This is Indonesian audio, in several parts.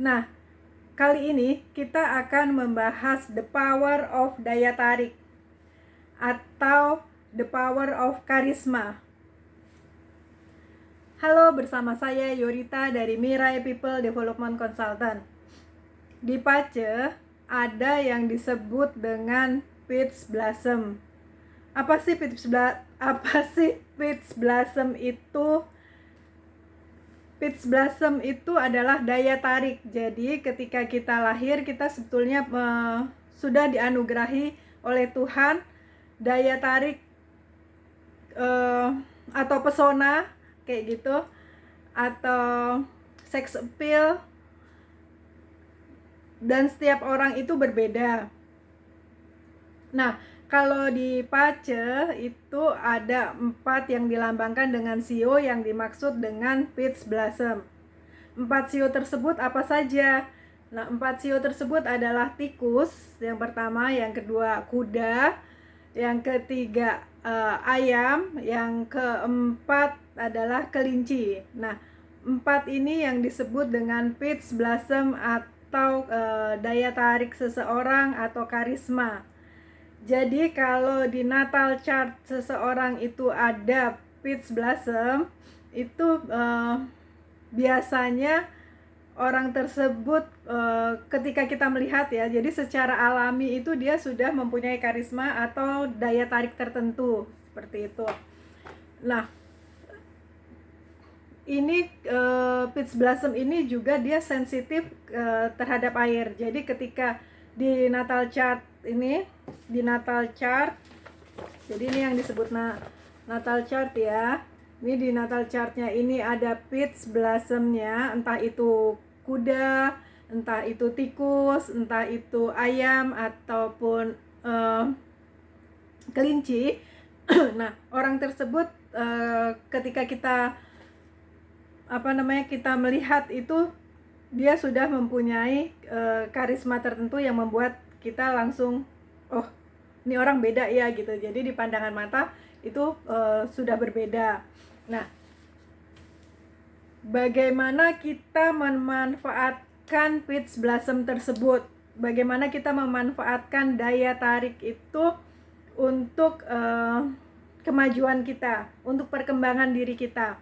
Nah, kali ini kita akan membahas the power of daya tarik atau the power of karisma. Halo, bersama saya Yorita dari Mirai People Development Consultant. Di Pace ada yang disebut dengan peach blossom. Apa sih peach blossom itu? Peach blossom itu adalah daya tarik. Jadi ketika kita lahir, kita sebetulnya sudah dianugerahi oleh Tuhan daya tarik atau pesona kayak gitu, atau sex appeal, dan setiap orang itu berbeda. Nah, kalau di Pace itu ada 4 yang dilambangkan dengan sio yang dimaksud dengan peach blossom. 4 sio tersebut apa saja? Nah, 4 sio tersebut adalah tikus yang pertama, yang kedua kuda, yang ketiga ayam, yang keempat adalah kelinci. Nah, 4 ini yang disebut dengan peach blossom atau daya tarik seseorang atau karisma. Jadi kalau di natal chart seseorang itu ada peach blossom, itu biasanya orang tersebut ketika kita melihat ya, jadi secara alami itu dia sudah mempunyai karisma atau daya tarik tertentu, seperti itu. Nah, ini peach blossom ini juga dia sensitif terhadap air. Jadi ketika di natal chart ini, di natal chart, jadi ini yang disebut natal chart ya. Ini di natal chartnya ini ada peach blossomnya, entah itu kuda, entah itu tikus, entah itu ayam ataupun kelinci. Nah, orang tersebut ketika kita kita melihat itu, dia sudah mempunyai karisma tertentu yang membuat kita langsung, oh, ini orang beda ya gitu. Jadi di pandangan mata itu sudah berbeda. Nah, bagaimana kita memanfaatkan peach blossom tersebut? Bagaimana kita memanfaatkan daya tarik itu untuk kemajuan kita, untuk perkembangan diri kita?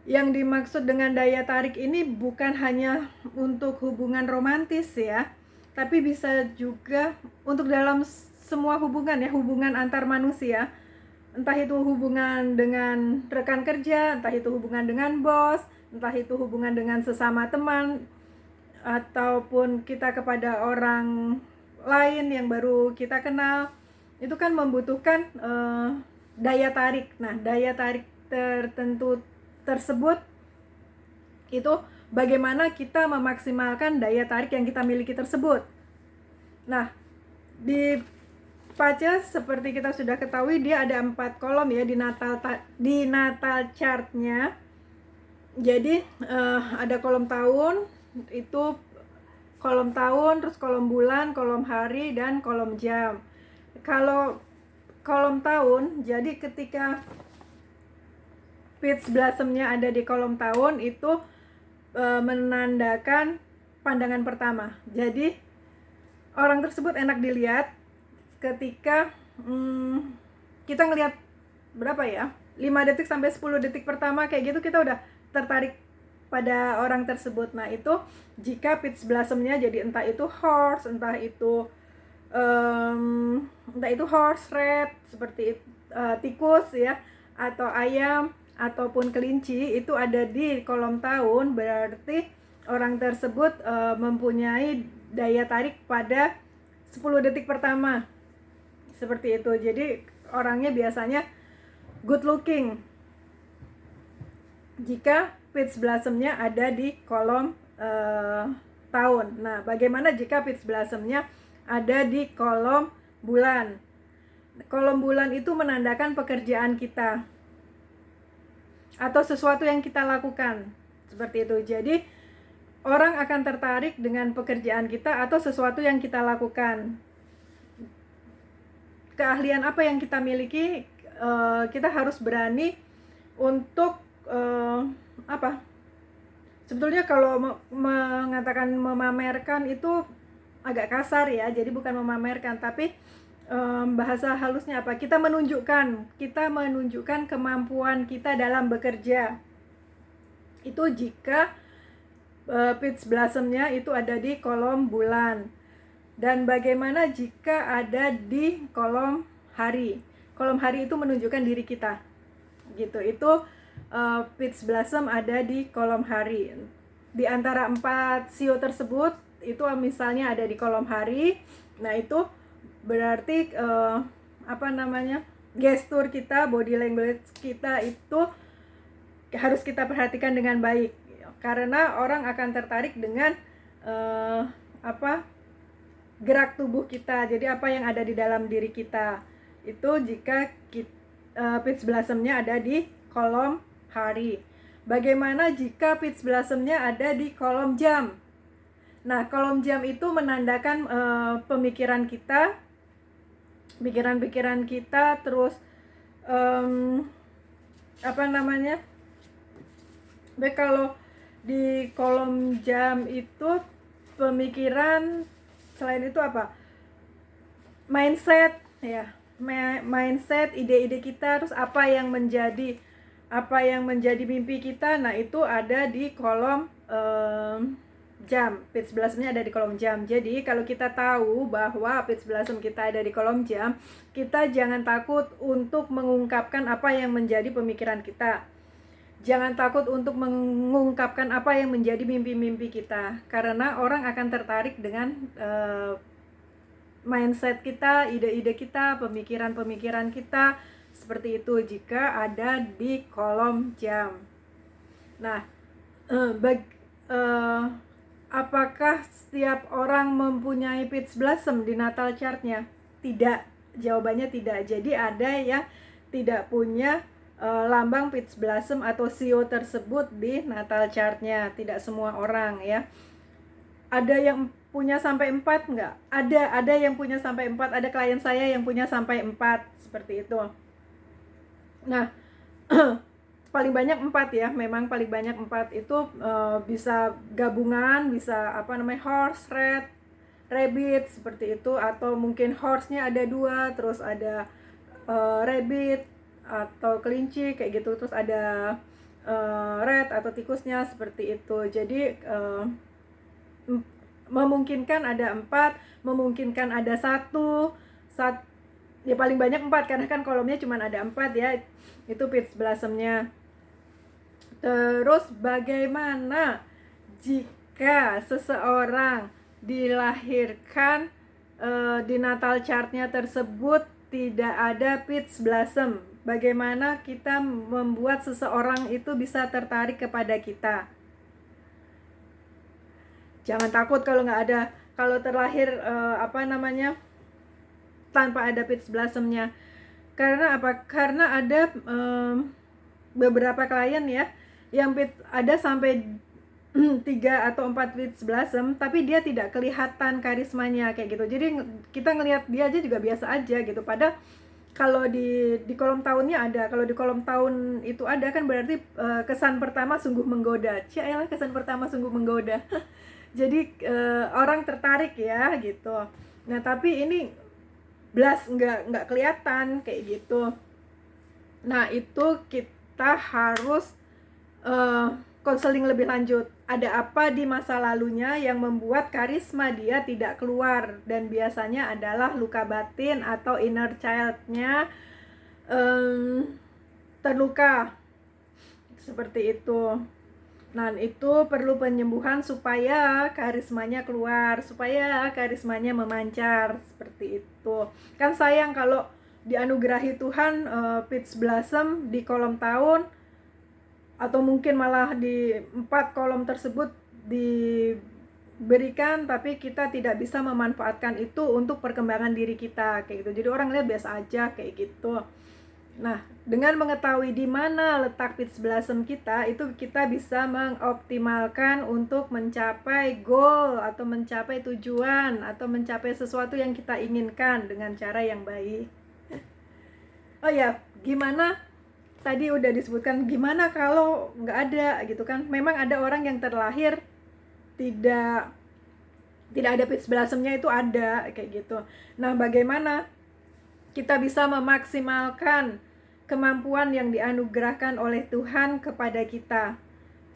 Yang dimaksud dengan daya tarik ini bukan hanya untuk hubungan romantis ya, tapi bisa juga untuk dalam semua hubungan ya, hubungan antar manusia. Entah itu hubungan dengan rekan kerja, entah itu hubungan dengan bos, entah itu hubungan dengan sesama teman, ataupun kita kepada orang lain yang baru kita kenal. Itu kan membutuhkan daya tarik. Nah, daya tarik tertentu tersebut itu bagaimana kita memaksimalkan daya tarik yang kita miliki tersebut. Nah, di Pace seperti kita sudah ketahui, dia ada 4 kolom ya di natal chartnya. Jadi ada kolom tahun, itu kolom tahun, terus kolom bulan, kolom hari, dan kolom jam. Kalau kolom tahun, jadi ketika peach blossomnya ada di kolom tahun, itu menandakan pandangan pertama. Jadi orang tersebut enak dilihat ketika kita ngelihat berapa ya, 5 detik sampai 10 detik pertama kayak gitu, kita udah tertarik pada orang tersebut. Nah, itu jika peach blossomnya jadi entah itu horse, entah itu horse red seperti tikus ya, atau ayam ataupun kelinci, itu ada di kolom tahun, berarti orang tersebut mempunyai daya tarik pada 10 detik pertama, seperti itu. Jadi orangnya biasanya good looking jika peach blossomnya ada di kolom tahun. Nah, bagaimana jika peach blossomnya ada di kolom bulan? Kolom bulan itu menandakan pekerjaan kita atau sesuatu yang kita lakukan, seperti itu. Jadi orang akan tertarik dengan pekerjaan kita atau sesuatu yang kita lakukan. Keahlian apa yang kita miliki, kita harus berani untuk sebetulnya kalau mengatakan memamerkan itu agak kasar ya, jadi bukan memamerkan, tapi bahasa halusnya apa? Kita menunjukkan kemampuan kita dalam bekerja. Itu jika peach blossomnya itu ada di kolom bulan. Dan bagaimana jika ada di kolom hari? Kolom hari itu menunjukkan diri kita, gitu. Itu peach blossom ada di kolom hari. Di antara 4 sio tersebut, itu misalnya ada di kolom hari, nah itu berarti gestur kita, body language kita itu harus kita perhatikan dengan baik, karena orang akan tertarik dengan gerak tubuh kita. Jadi apa yang ada di dalam diri kita itu jika peach blossomnya ada di kolom hari. Bagaimana jika peach blossomnya ada di kolom jam? Nah, kolom jam itu menandakan pikiran kita, terus baik, kalau di kolom jam itu pemikiran, selain itu apa? Mindset ya, mindset, ide-ide kita, terus apa yang menjadi mimpi kita. Nah, itu ada di kolom jam. Peach blossomnya ada di kolom jam. Jadi kalau kita tahu bahwa peach blossom kita ada di kolom jam, kita jangan takut untuk mengungkapkan apa yang menjadi pemikiran kita. Jangan takut untuk mengungkapkan apa yang menjadi mimpi-mimpi kita, karena orang akan tertarik dengan mindset kita, ide-ide kita, pemikiran-pemikiran kita, seperti itu jika ada di kolom jam. Nah, apakah setiap orang mempunyai peach blossom di natal chartnya? Tidak, jawabannya tidak. Jadi ada yang tidak punya lambang peach blossom atau sio tersebut di natal chartnya. Tidak semua orang ya. Ada yang punya sampai 4 enggak? Ada yang punya sampai 4. Ada klien saya yang punya sampai 4, seperti itu. Nah, paling banyak 4 ya, memang paling banyak 4 itu bisa gabungan, bisa horse, rabbit, seperti itu, atau mungkin horse-nya ada 2, terus ada rabbit atau kelinci kayak gitu, terus ada rat atau tikusnya, seperti itu. Jadi memungkinkan ada 4, memungkinkan ada 1, ya paling banyak 4 karena kan kolomnya cuma ada 4 ya. Itu peach blossomnya. Terus bagaimana jika seseorang dilahirkan di natal chartnya tersebut tidak ada peach blossom? Bagaimana kita membuat seseorang itu bisa tertarik kepada kita? Jangan takut kalau nggak ada, kalau terlahir tanpa ada peach blossomnya. Karena apa? Karena ada beberapa klien ya yang ada sampai 3 atau 4 peach blossom, tapi dia tidak kelihatan karismanya kayak gitu. Jadi kita ngelihat dia aja juga biasa aja gitu. Padahal kalau di kolom tahunnya ada, kalau di kolom tahun itu ada kan berarti kesan pertama sungguh menggoda. Cialah, kesan pertama sungguh menggoda. Jadi orang tertarik ya gitu. Nah, tapi ini blas nggak kelihatan kayak gitu. Nah, itu kita harus konseling lebih lanjut. Ada apa di masa lalunya yang membuat karisma dia tidak keluar, dan biasanya adalah luka batin atau inner child-nya terluka, seperti itu. Nah, itu perlu penyembuhan supaya karismanya keluar, supaya karismanya memancar, seperti itu. Kan sayang kalau dianugerahi Tuhan peach blossom di kolom tahun, atau mungkin malah di 4 kolom tersebut diberikan, tapi kita tidak bisa memanfaatkan itu untuk perkembangan diri kita kayak gitu. Jadi orang lihat biasa aja kayak gitu. Nah, dengan mengetahui di mana letak peach blossom kita, itu kita bisa mengoptimalkan untuk mencapai goal atau mencapai tujuan atau mencapai sesuatu yang kita inginkan dengan cara yang baik. Oh ya, gimana? Tadi udah disebutkan gimana kalau nggak ada gitu kan. Memang ada orang yang terlahir tidak ada peach blossomnya itu ada kayak gitu. Nah, bagaimana kita bisa memaksimalkan kemampuan yang dianugerahkan oleh Tuhan kepada kita?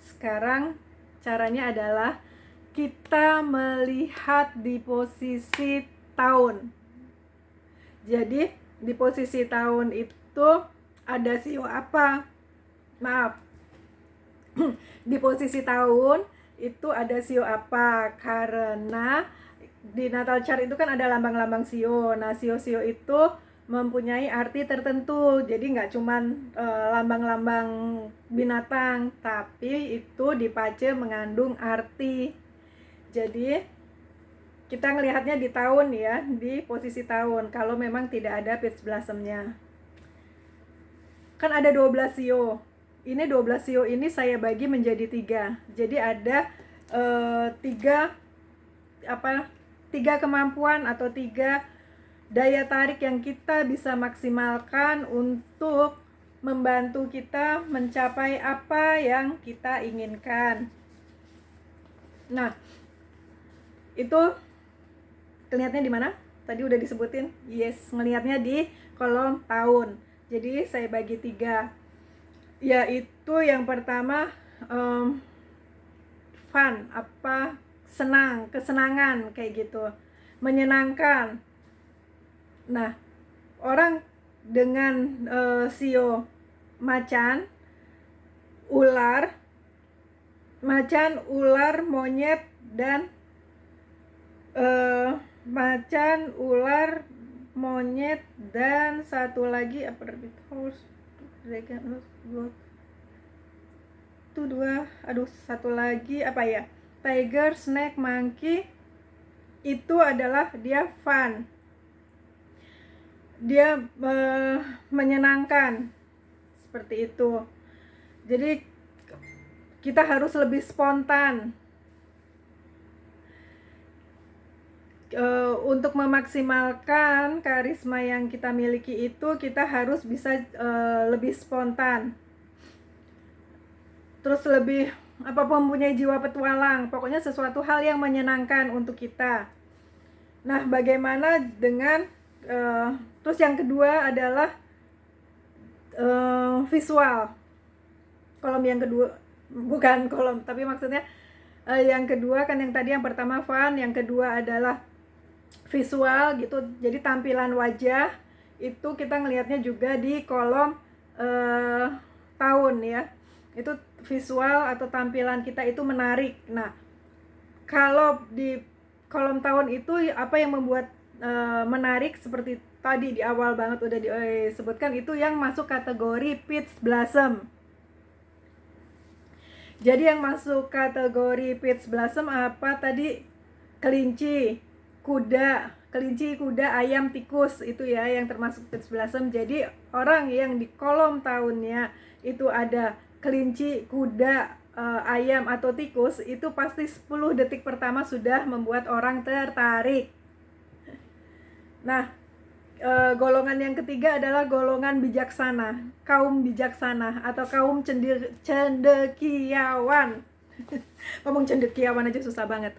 Sekarang caranya adalah kita melihat di posisi tahun. Jadi di posisi tahun itu ada sio apa? Maaf. Di posisi tahun itu ada sio apa? Karena di Natal chart itu kan ada lambang-lambang sio. Nah, sio-sio itu mempunyai arti tertentu. Jadi nggak cuman lambang-lambang binatang, tapi itu di Pace mengandung arti. Jadi kita ngelihatnya di tahun ya, di posisi tahun. Kalau memang tidak ada peach blossomnya. Kan ada 12 sio. Ini 12 sio ini saya bagi menjadi 3. Jadi ada 3 kemampuan atau 3 daya tarik yang kita bisa maksimalkan untuk membantu kita mencapai apa yang kita inginkan. Nah, itu kelihatannya di mana? Tadi udah disebutin. Yes, ngelihatnya di kolom tahun. Jadi saya bagi 3. Yaitu yang pertama fun, senang, kesenangan kayak gitu. Menyenangkan. Nah, orang dengan sio macan, ular, monyet, dan macan, ular, monyet, dan satu lagi satu lagi apa ya? Tiger, snake, monkey. Itu adalah dia fun. Dia menyenangkan. Seperti itu. Jadi kita harus lebih spontan. Untuk memaksimalkan karisma yang kita miliki itu, kita harus bisa lebih spontan. Terus lebih mempunyai jiwa petualang. Pokoknya sesuatu hal yang menyenangkan untuk kita. Nah, bagaimana dengan terus yang kedua adalah visual. Kolom yang kedua, bukan kolom, tapi maksudnya yang kedua kan, yang tadi yang pertama fun, yang kedua adalah visual gitu. Jadi tampilan wajah itu kita ngelihatnya juga di kolom tahun ya. Itu visual atau tampilan kita itu menarik. Nah, kalau di kolom tahun itu apa yang membuat menarik, seperti tadi di awal banget udah disebutkan, itu yang masuk kategori peach blossom. Jadi yang masuk kategori peach blossom apa tadi? Kelinci, kuda, ayam, tikus, itu ya yang termasuk peach blossom. Jadi orang yang di kolom tahunnya itu ada kelinci, kuda, ayam atau tikus, itu pasti 10 detik pertama sudah membuat orang tertarik. Nah, golongan yang ketiga adalah golongan bijaksana, kaum bijaksana atau kaum cendekiawan. Ngomong cendekiawan aja susah banget.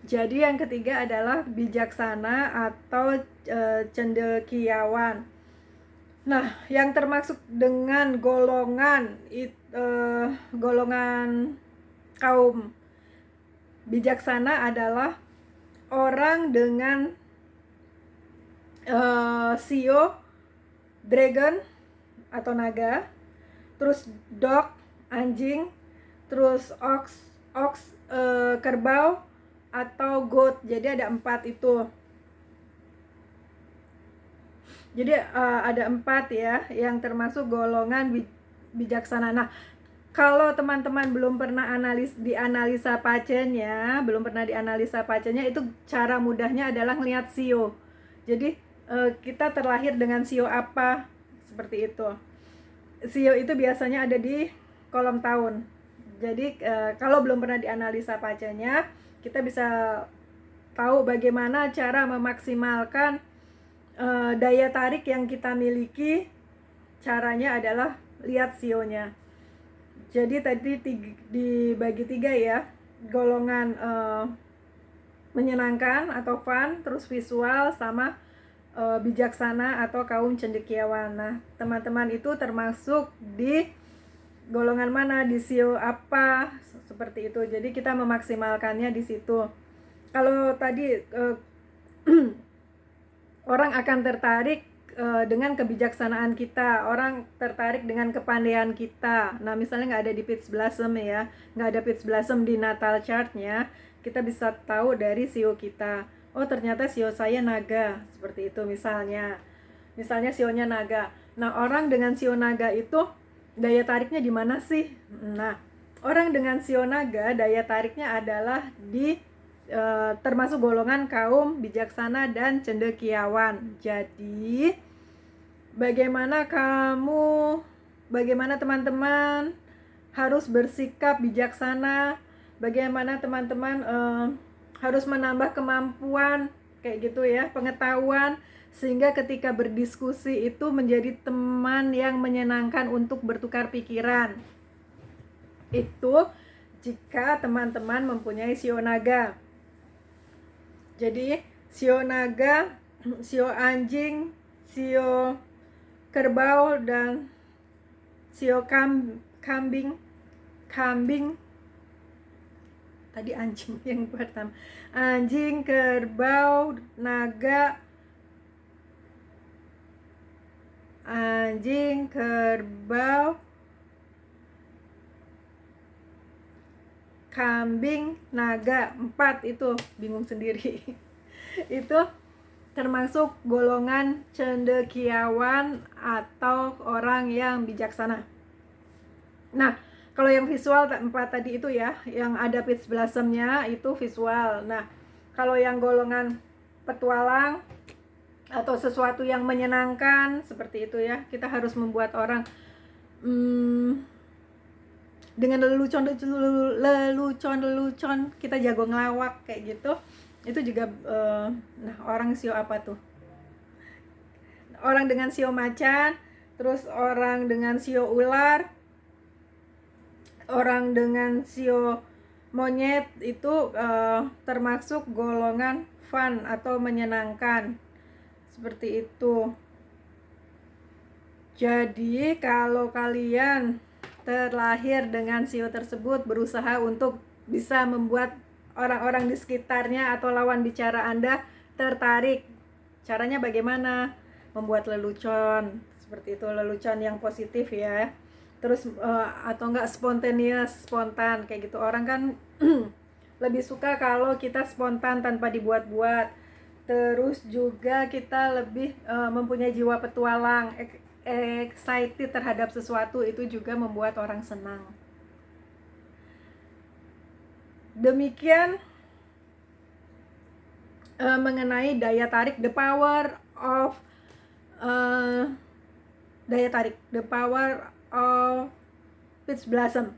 Jadi yang ketiga adalah bijaksana atau cendekiawan. Nah, yang termasuk dengan golongan kaum bijaksana adalah orang dengan sio, dragon atau naga, terus dog, anjing, terus ox, kerbau, atau goat. Jadi ada 4 itu. Jadi ada 4 ya yang termasuk golongan bijaksana. Nah, kalau teman-teman belum pernah dianalisa pacenya, itu cara mudahnya adalah ngelihat sio. Jadi kita terlahir dengan sio apa, seperti itu. Sio itu biasanya ada di kolom tahun. Jadi kalau belum pernah dianalisa pacenya, kita bisa tahu bagaimana cara memaksimalkan daya tarik yang kita miliki. Caranya adalah lihat sionya. Jadi tadi dibagi 3 ya. golongan menyenangkan atau fun, terus visual, sama bijaksana atau kaum cendekiawan. Nah, teman-teman itu termasuk di golongan mana, di sio apa, seperti itu. Jadi kita memaksimalkannya di situ. Kalau tadi orang akan tertarik dengan kebijaksanaan kita, orang tertarik dengan kepandaian kita. Nah, misalnya nggak ada di Peach Blossom ya, nggak ada Peach Blossom di natal chartnya, kita bisa tahu dari sio kita. Oh, ternyata sio saya naga, seperti itu misalnya. Misalnya sionya naga. Nah, orang dengan sio naga itu daya tariknya di mana sih? Nah, orang dengan sio naga daya tariknya adalah di termasuk golongan kaum bijaksana dan cendekiawan. Jadi bagaimana teman-teman harus bersikap bijaksana, bagaimana teman-teman harus menambah kemampuan kayak gitu ya, pengetahuan, sehingga ketika berdiskusi itu menjadi teman yang menyenangkan untuk bertukar pikiran. Itu jika teman-teman mempunyai sio naga. Jadi sio naga, sio anjing, sio kerbau, dan sio kambing tadi anjing yang pertama, anjing, kerbau, naga, anjing, kerbau, kambing, naga, 4 itu bingung sendiri. Itu termasuk golongan cendekiawan atau orang yang bijaksana. Nah, kalau yang visual 4 tadi itu ya, yang ada Peach Blossom-nya itu visual. Nah, kalau yang golongan petualang atau sesuatu yang menyenangkan seperti itu ya, kita harus membuat orang dengan lelucon kita jago ngelawak kayak gitu. Itu juga nah, orang sio apa tuh? Orang dengan sio macan, terus orang dengan sio ular, orang dengan sio monyet itu termasuk golongan fun atau menyenangkan. Seperti itu. Jadi kalau kalian terlahir dengan sio tersebut, berusaha untuk bisa membuat orang-orang di sekitarnya atau lawan bicara Anda tertarik. Caranya bagaimana? Membuat lelucon, seperti itu, lelucon yang positif ya. Terus atau enggak spontan kayak gitu. Orang kan lebih suka kalau kita spontan tanpa dibuat-buat. Terus juga kita lebih mempunyai jiwa petualang, excited terhadap sesuatu, itu juga membuat orang senang. Demikian mengenai daya tarik, the power of Peach Blossom,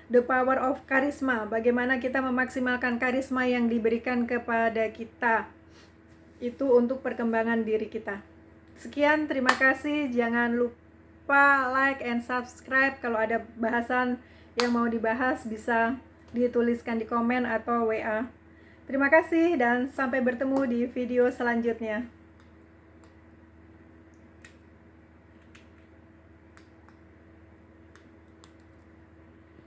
the power of karisma, bagaimana kita memaksimalkan karisma yang diberikan kepada kita itu untuk perkembangan diri kita. Sekian, terima kasih. Jangan lupa like and subscribe. Kalau ada bahasan yang mau dibahas bisa dituliskan di komen atau WA. Terima kasih dan sampai bertemu di video selanjutnya.